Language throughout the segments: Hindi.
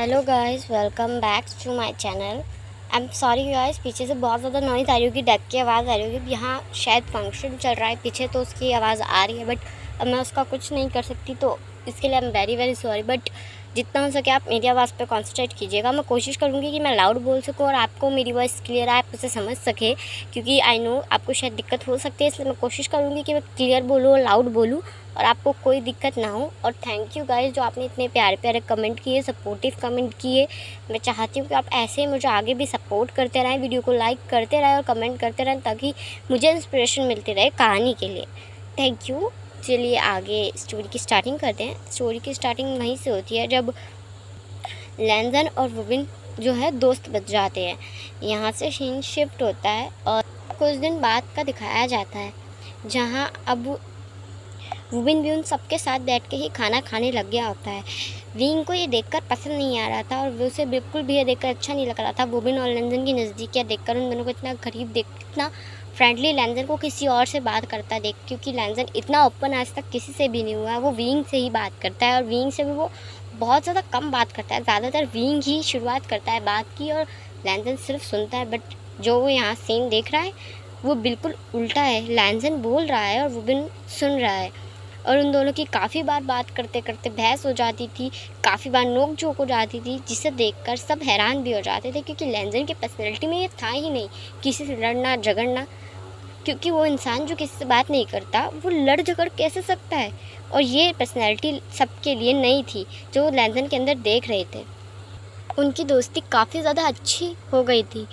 Hello guys, welcome back to my channel. I am sorry guys, पीछे से बहुत ज़्यादा नॉइज़ आ रही होगी, डक की आवाज़ आ रही होगी। यहाँ शायद फंक्शन चल रहा है पीछे, तो उसकी आवाज़ आ रही है, बट अब मैं उसका कुछ नहीं कर सकती, तो इसके लिए I am very very sorry. But जितना हो सके आप मेरी आवाज़ पे कॉन्सेंट्रेट कीजिएगा। मैं कोशिश करूँगी कि मैं लाउड बोल सकूँ और आपको मेरी वॉइस क्लियर आए, आप उसे समझ सके, क्योंकि आई नो आपको शायद दिक्कत हो सकती है, इसलिए मैं कोशिश करूँगी कि मैं क्लियर बोलूँ और लाउड बोलूँ और आपको कोई दिक्कत ना हो। और थैंक यू गाइस, जो आपने इतने प्यारे प्यारे कमेंट किए, सपोर्टिव कमेंट किए। मैं चाहती हूँ कि आप ऐसे ही मुझे आगे भी सपोर्ट करते रहें, वीडियो को लाइक करते रहें और कमेंट करते रहें, ताकि मुझे इंस्पिरेशन मिलती रहे कहानी के लिए। Thank you. चलिए आगे स्टोरी की स्टार्टिंग करते हैं। स्टोरी की स्टार्टिंग वहीं से होती है जब लैंजन और वुबिन जो है दोस्त बन जाते हैं। यहाँ से सीन शिफ्ट होता है और कुछ दिन बाद का दिखाया जाता है, जहाँ अब वुबिन भी उन सबके साथ बैठ के ही खाना खाने लग गया होता है। विंग को ये देखकर पसंद नहीं आ रहा था और वो उसे बिल्कुल भी ये देखकर अच्छा नहीं लग रहा था। वुबिन और लैंजन की नज़दीकियाँ देखकर, उन दोनों को इतना करीब देख, इतना फ्रेंडली लैंजन को किसी और से बात करता देख, क्योंकि लैंजन इतना ओपन आज तक किसी से भी नहीं हुआ है। वो विंग से ही बात करता है और विंग से भी वो बहुत ज़्यादा कम बात करता है। ज़्यादातर विंग ही शुरुआत करता है बात की और लैंजन सिर्फ सुनता है। बट जो वो यहाँ सीन देख रहा है वो बिल्कुल उल्टा है। लैंजन बोल रहा है और वुबिन सुन रहा है और उन दोनों की काफ़ी बार बात करते करते बहस हो जाती थी, काफ़ी बार नोक झोंक हो जाती थी, जिसे देखकर सब हैरान भी हो जाते थे, क्योंकि लैंजन की पर्सनैलिटी में ये था ही नहीं किसी से लड़ना झगड़ना। क्योंकि वो इंसान जो किसी से बात नहीं करता, वो लड़ झगड़ कैसे सकता है। और ये पर्सनैलिटी सबके लिए नई थी जो लैंजन के अंदर देख रहे थे। उनकी दोस्ती काफ़ी ज़्यादा अच्छी हो गई थी।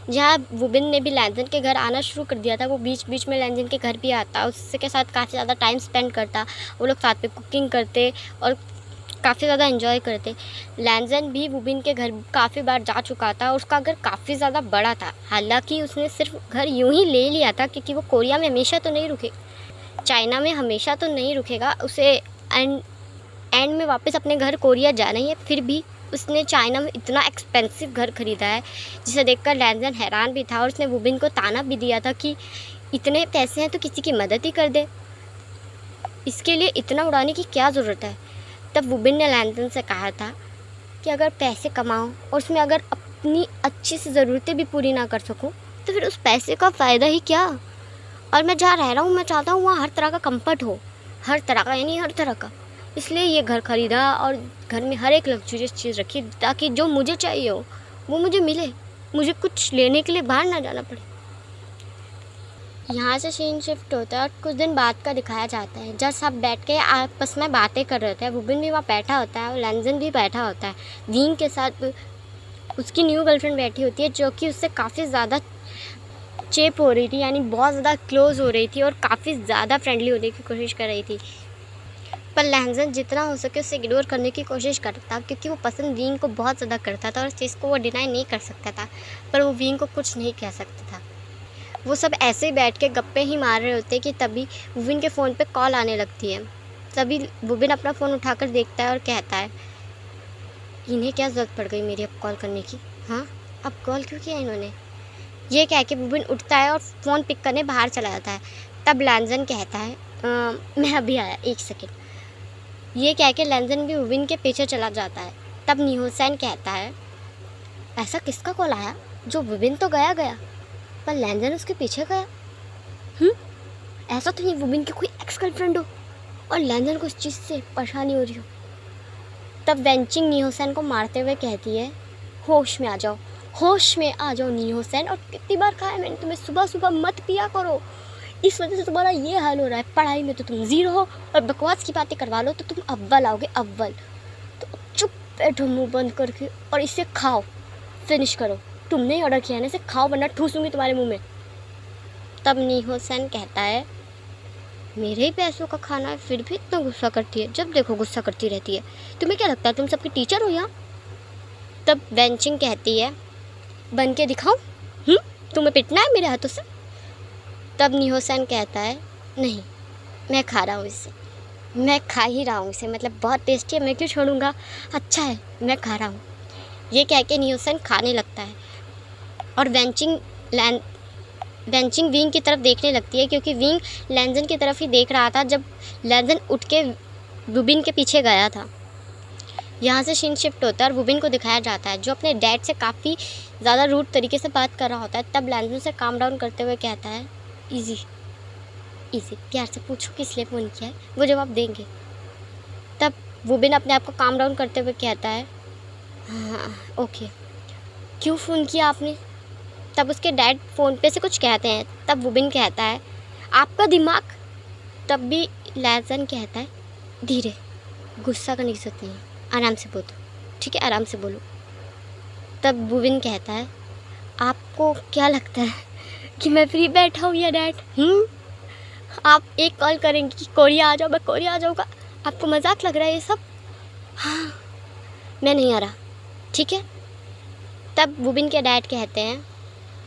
जहाँ वुबिन ने भी लैंजन के घर आना शुरू कर दिया था, वो बीच बीच में लैंजन के घर भी आता, उसके के साथ काफ़ी ज़्यादा टाइम स्पेंड करता। वो लोग साथ में कुकिंग करते और काफ़ी ज़्यादा एंजॉय करते। लैंजन भी वुबिन के घर काफ़ी बार जा चुका था। उसका घर काफ़ी ज़्यादा बड़ा था, हालांकि उसने सिर्फ घर यूं ही ले लिया था क्योंकि वो कोरिया में हमेशा तो नहीं रुके, चाइना में हमेशा तो नहीं रुकेगा। उसे एंड में वापस अपने घर कोरिया जाना ही है। फिर भी उसने चाइना में इतना एक्सपेंसिव घर ख़रीदा है, जिसे देखकर लैंजन हैरान भी था और उसने वुबिन को ताना भी दिया था कि इतने पैसे हैं तो किसी की मदद ही कर दे, इसके लिए इतना उड़ाने की क्या ज़रूरत है। तब वुबिन ने लैंजन से कहा था कि अगर पैसे कमाओ और उसमें अगर अपनी अच्छी सी ज़रूरतें भी पूरी ना कर सकूं, तो फिर उस पैसे का फ़ायदा ही क्या। और मैं जहाँ रह रहा हूँ, मैं चाहता हूँ वहाँ हर तरह का कंफर्ट हो, हर तरह का, यानी हर तरह का। इसलिए ये घर ख़रीदा और घर में हर एक लग्जरियस चीज़ रखी, ताकि जो मुझे चाहिए हो वो मुझे मिले, मुझे कुछ लेने के लिए बाहर ना जाना पड़े। यहाँ से सीन शिफ्ट होता है और कुछ दिन बाद का दिखाया जाता है, जब सब बैठ के आपस में बातें कर रहे होते हैं। वुबिन भी वहाँ बैठा होता है और लैंजन भी बैठा होता है। विंग के साथ उसकी न्यू गर्लफ्रेंड बैठी होती है, जो कि उससे काफ़ी ज़्यादा चेप हो रही थी, यानी बहुत ज़्यादा क्लोज़ हो रही थी और काफ़ी ज़्यादा फ्रेंडली होने की कोशिश कर रही थी। पर लैंजन जितना हो सके उससे इग्नोर करने की कोशिश करता, क्योंकि वो पसंद विंग को बहुत ज़्यादा करता था और इस चीज़ को वो डिनाई नहीं कर सकता था। पर वो विंग को कुछ नहीं कह सकता था। वो सब ऐसे ही बैठ के गप्पे ही मार रहे होते कि तभी वुबिन के फ़ोन पे कॉल आने लगती है। तभी वुबिन अपना फ़ोन उठाकर देखता है और कहता है, इन्हें क्या ज़रूरत पड़ गई मेरी अब कॉल करने की। हाँ, अब कॉल क्यों किया इन्होंने। ये कह के वुबिन उठता है और फ़ोन पिक करने बाहर चला जाता है। तब लैंजन कहता है, मैं अभी आया, 1 सेकेंड। ये कह के लैंजन भी वुबिन के पीछे चला जाता है। तब न्यूसेन कहता है, ऐसा किसका कॉल आया जो वुबिन तो गया गया पर लैंजन उसके पीछे गया। ऐसा तो नहीं वुबिन की कोई एक्स गर्लफ्रेंड हो और लैंजन को इस चीज़ से परेशानी हो रही हो। तब वेंचिंग न्यूसेन को मारते हुए कहती है, होश में आ जाओ, होश में आ जाओ न्यूसेन। और कितनी बार कहा है मैंने तुम्हें, सुबह सुबह मत पिया करो, इस वजह से तुम्हारा ये हाल हो रहा है। पढ़ाई में तो तुम ज़ीरो हो और बकवास की बातें करवा लो तो तुम अव्वल आओगे, अव्वल। तो चुप बैठो मुंह बंद करके और इसे खाओ, फिनिश करो। तुमने ही ऑर्डर किया है ना, इसे खाओ वरना ठूसूंगी तुम्हारे मुंह में। तब न्यूसेन कहता है, मेरे ही पैसों का खाना है फिर भी इतना गुस्सा करती है, जब देखो गुस्सा करती रहती है। तुम्हें क्या लगता है तुम सबकी टीचर हो यहाँ। तब वेंचिंग कहती है, बन के दिखाऊं, तुम्हें पिटना है मेरे हाथों से। तब न्यूसेन कहता है, नहीं मैं खा रहा हूँ इसे, मैं खा ही रहा हूँ इसे, मतलब बहुत टेस्टी है, मैं क्यों छोड़ूंगा, अच्छा है मैं खा रहा हूँ। ये कह के न्यूसेन खाने लगता है और वेंचिंग विंग की तरफ देखने लगती है, क्योंकि विंग लैंजन की तरफ ही देख रहा था जब लैंजन उठ के वुबिन के पीछे गया था। यहाँ से सीन शिफ्ट होता है और वुबिन को दिखाया जाता है जो अपने डैड से काफ़ी ज़्यादा रूड तरीके से बात कर रहा होता है। तब लैंजन से काम डाउन करते हुए कहता है, इजी इजी, प्यार से पूछो किस लिए फ़ोन किया है, वो जवाब देंगे। तब वुबिन अपने आप को काम डाउन करते हुए कहता है, हाँ ओके, क्यों फ़ोन किया आपने? तब उसके डैड फ़ोन पे से कुछ कहते हैं। तब वुबिन कहता है, आपका दिमाग। तब भी लैंजन कहता है, धीरे, गुस्सा करने की ज़रूरत नहीं है, आराम से बोलो, ठीक है, आराम से बोलो। तब वुबिन कहता है, आपको क्या लगता है कि मैं फ्री बैठा हूँ या डैड? आप एक कॉल करेंगे कि कोरिया आ जाओ, मैं कोरिया आ जाऊँगा, आपको मजाक लग रहा है ये सब? हाँ, मैं नहीं आ रहा, ठीक है। तब वुबिन के डैड कहते हैं,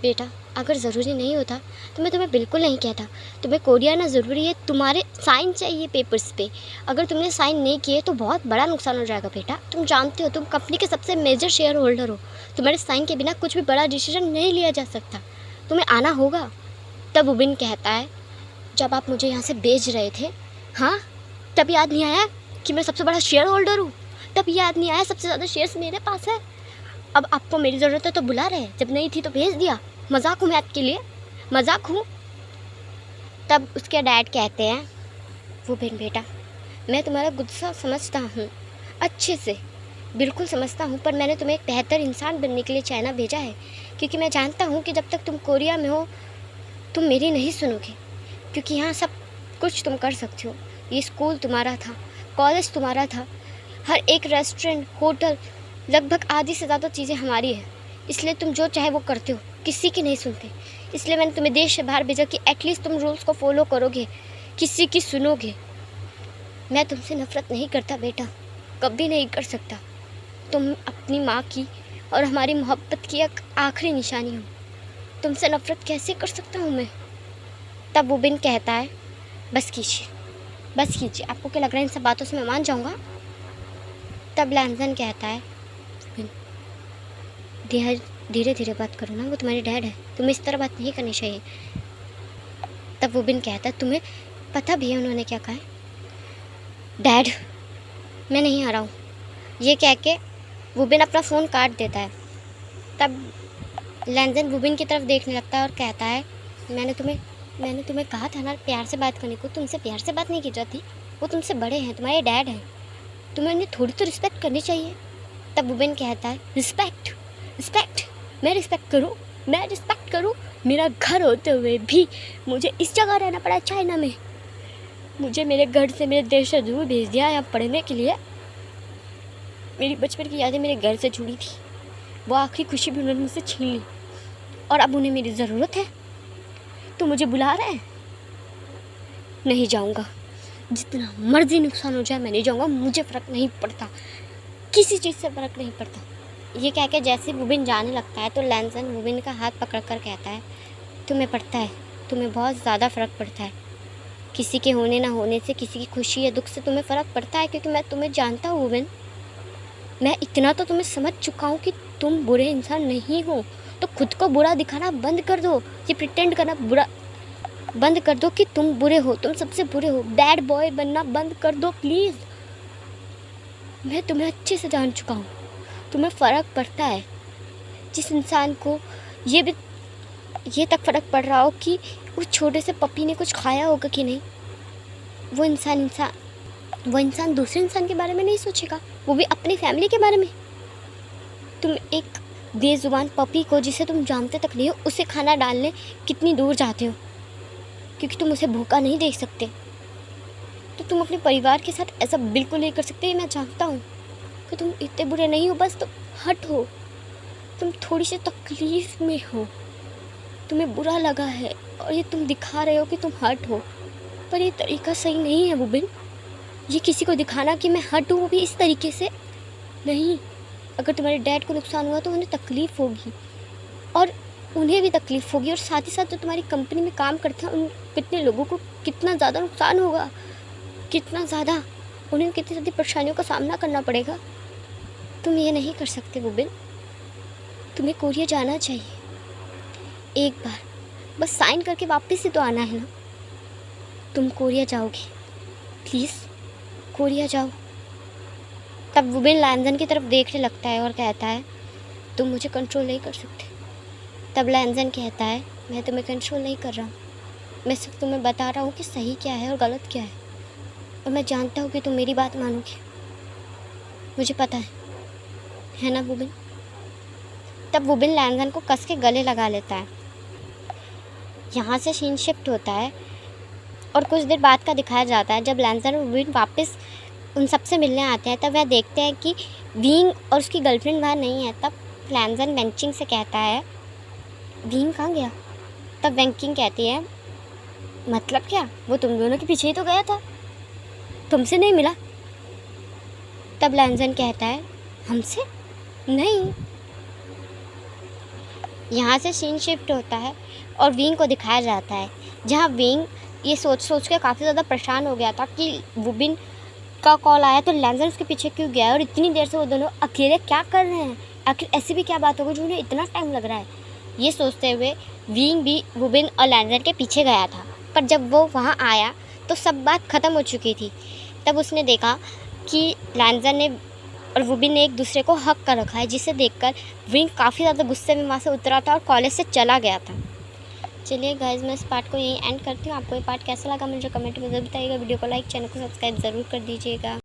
बेटा अगर ज़रूरी नहीं होता तो मैं तुम्हें बिल्कुल नहीं कहता, तुम्हें कोरिया आना ज़रूरी है, तुम्हारे साइन चाहिए पेपर्स पे, अगर तुमने साइन नहीं किए तो बहुत बड़ा नुकसान हो जाएगा बेटा। तुम जानते हो तुम कंपनी के सबसे मेजर शेयर होल्डर हो, तुम्हारे साइन के बिना कुछ भी बड़ा डिसीजन नहीं लिया जा सकता, तुम्हें आना होगा। तब वुबिन कहता है, जब आप मुझे यहाँ से भेज रहे थे, हाँ, तब याद नहीं आया कि मैं सबसे बड़ा शेयर होल्डर हूँ? तब याद नहीं आया सबसे ज़्यादा शेयर्स मेरे पास है? अब आपको मेरी ज़रूरत है तो बुला रहे, जब नहीं थी तो भेज दिया, मजाक हूँ मैं आपके लिए, मजाक हूँ? तब उसके डैड कहते हैं, वुबिन बेटा मैं तुम्हारा गुस्सा समझता हूँ, अच्छे से बिल्कुल समझता हूँ, पर मैंने तुम्हें एक बेहतर इंसान बनने के लिए चाइना भेजा है, क्योंकि मैं जानता हूँ कि जब तक तुम कोरिया में हो तुम मेरी नहीं सुनोगे, क्योंकि यहाँ सब कुछ तुम कर सकते हो। ये स्कूल तुम्हारा था, कॉलेज तुम्हारा था, हर एक रेस्टोरेंट, होटल, लगभग आधी से ज़्यादा चीज़ें हमारी है, इसलिए तुम जो चाहे वो करते हो, किसी की नहीं सुनते। इसलिए मैंने तुम्हें देश से बाहर भेजा कि एटलीस्ट तुम रूल्स को फॉलो करोगे, किसी की सुनोगे। मैं तुमसे नफ़रत नहीं करता बेटा, कभी नहीं कर सकता। तुम अपनी माँ की और हमारी मोहब्बत की एक आखिरी निशानी हो, तुमसे नफ़रत कैसे कर सकता हूँ मैं? तब वुबिन कहता है, बस कीजिए, बस कीजिए, आपको क्या लग रहा है इन सब बातों से मैं मान जाऊँगा? तब लैंजन कहता है, धीरे धीरे बात करो ना, वो तुम्हारे डैड है, तुम्हें इस तरह बात नहीं करनी चाहिए। तब वुबिन कहता है, तुम्हें पता भी है उन्होंने क्या कहा है? डैड मैं नहीं आ रहा हूँ, ये कह के वुबिन अपना फ़ोन काट देता है। तब लैंजन वुबिन की तरफ देखने लगता है और कहता है, मैंने तुम्हें कहा था ना प्यार से बात करने को, तुमसे प्यार से बात नहीं की जाती, वो तुमसे बड़े हैं, तुम्हारे डैड हैं, तुम्हें उन्हें थोड़ी तो रिस्पेक्ट करनी चाहिए। तब वुबिन कहता है, रिस्पेक्ट रिस्पेक्ट मैं रिस्पेक्ट करूँ? मेरा घर होते हुए भी मुझे इस जगह रहना पड़ा चाइना में, मुझे मेरे घर से, मेरे देश से दूर भेज दिया यहाँ पढ़ने के लिए। मेरी बचपन की यादें मेरे घर से जुड़ी थी, वो आखिरी खुशी भी उन्होंने मुझसे छीन ली, और अब उन्हें मेरी ज़रूरत है तो मुझे बुला रहे हैं। नहीं जाऊँगा, जितना मर्जी नुकसान हो जाए मैं नहीं जाऊँगा, मुझे फ़र्क नहीं पड़ता, किसी चीज़ से फ़र्क नहीं पड़ता। ये कह के जैसे वुबिन जाने लगता है तो लैंजन वुबिन का हाथ पकड़कर कहता है, तुम्हें पड़ता है, तुम्हें बहुत ज़्यादा फ़र्क पड़ता है, किसी के होने ना होने से, किसी की खुशी या दुख से तुम्हें फ़र्क पड़ता है, क्योंकि मैं तुम्हें जानता हूँ वुबिन, मैं इतना तो तुम्हें समझ चुका हूँ कि तुम बुरे इंसान नहीं हो, तो खुद को बुरा दिखाना बंद कर दो, ये प्रिटेंड करना बुरा बंद कर दो कि तुम बुरे हो, तुम सबसे बुरे हो, बैड बॉय बनना बंद कर दो प्लीज़। मैं तुम्हें अच्छे से जान चुका हूँ, तुम्हें फ़र्क पड़ता है। जिस इंसान को ये तक फ़र्क पड़ रहा हो कि उस छोटे से पपी ने कुछ खाया होगा कि नहीं, वो इंसान दूसरे इंसान के बारे में नहीं सोचेगा, वो भी अपनी फैमिली के बारे में। तुम एक बेजुबान पपी को, जिसे तुम जानते तक नहीं हो, उसे खाना डालने कितनी दूर जाते हो, क्योंकि तुम उसे भूखा नहीं देख सकते। तो तुम अपने परिवार के साथ ऐसा बिल्कुल नहीं कर सकते। मैं जानता हूँ कि तुम इतने बुरे नहीं हो, बस तुम हट हो, तुम थोड़ी सी तकलीफ में हो, तुम्हें बुरा लगा है और ये तुम दिखा रहे हो कि तुम हट हो, पर ये तरीका सही नहीं है वुबिन। ये किसी को दिखाना कि मैं हट हूँ, वो भी इस तरीके से नहीं। अगर तुम्हारे डैड को नुकसान हुआ तो उन्हें तकलीफ़ होगी, और उन्हें भी तकलीफ़ होगी, और साथ ही साथ जो तुम्हारी कंपनी में काम करते हैं उन कितने लोगों को कितना ज़्यादा नुकसान होगा, कितना ज़्यादा उन्हें कितनी ज़्यादा परेशानियों का सामना करना पड़ेगा। तुम ये नहीं कर सकते वुबिन, तुम्हें कोरिया जाना चाहिए एक बार, बस साइन करके वापस ही तो आना है ना। तुम कोरिया जाओगे, प्लीज़ कोरिया जाओ। तब वुबिन लैंजन की तरफ देखने लगता है और कहता है तुम मुझे कंट्रोल नहीं कर सकते। तब लैंजन कहता है मैं तुम्हें कंट्रोल नहीं कर रहा हूँ, मैं सिर्फ तुम्हें बता रहा हूँ कि सही क्या है और गलत क्या है, और मैं जानता हूँ कि तुम मेरी बात मानोगे, मुझे पता है ना वुबिन। तब वुबिन लैंजन को कस के गले लगा लेता है। यहाँ से सीन शिफ्ट होता है और कुछ देर बाद का दिखाया जाता है जब लैंजन और वुबिन वापस उन सबसे मिलने आते हैं। तब वह देखते हैं कि विंग और उसकी गर्लफ्रेंड वहाँ नहीं है। तब लैंजन वेंकिंग से कहता है विंग कहाँ गया। तब वेंकिंग कहती है मतलब क्या, वो तुम दोनों के पीछे ही तो गया था, तुमसे नहीं मिला। तब लैंजन कहता है हमसे नहीं। यहाँ से सीन शिफ्ट होता है और विंग को दिखाया जाता है जहाँ विंग ये सोच के काफ़ी ज़्यादा परेशान हो गया था कि वुबिन का कॉल आया तो लैंजन उसके पीछे क्यों गया है और इतनी देर से वो दोनों अकेले क्या कर रहे हैं, आखिर ऐसी भी क्या बात होगी जो उन्हें इतना टाइम लग रहा है। ये सोचते हुए विंग भी वुबिन और लैंजन के पीछे गया था, पर जब वो वहाँ आया तो सब बात ख़त्म हो चुकी थी। तब उसने देखा कि लैंजन ने और वुबिन ने एक दूसरे को हक कर रखा है, जिसे देखकर विंग काफ़ी ज़्यादा गुस्से में वहाँ से उतरा था और कॉलेज से चला गया था। चलिए गाइस, मैं इस पार्ट को यहीं एंड करती हूँ। आपको ये पार्ट कैसा लगा मुझे कमेंट में ज़रूर बताइएगा। वीडियो को लाइक, चैनल को सब्सक्राइब ज़रूर कर दीजिएगा।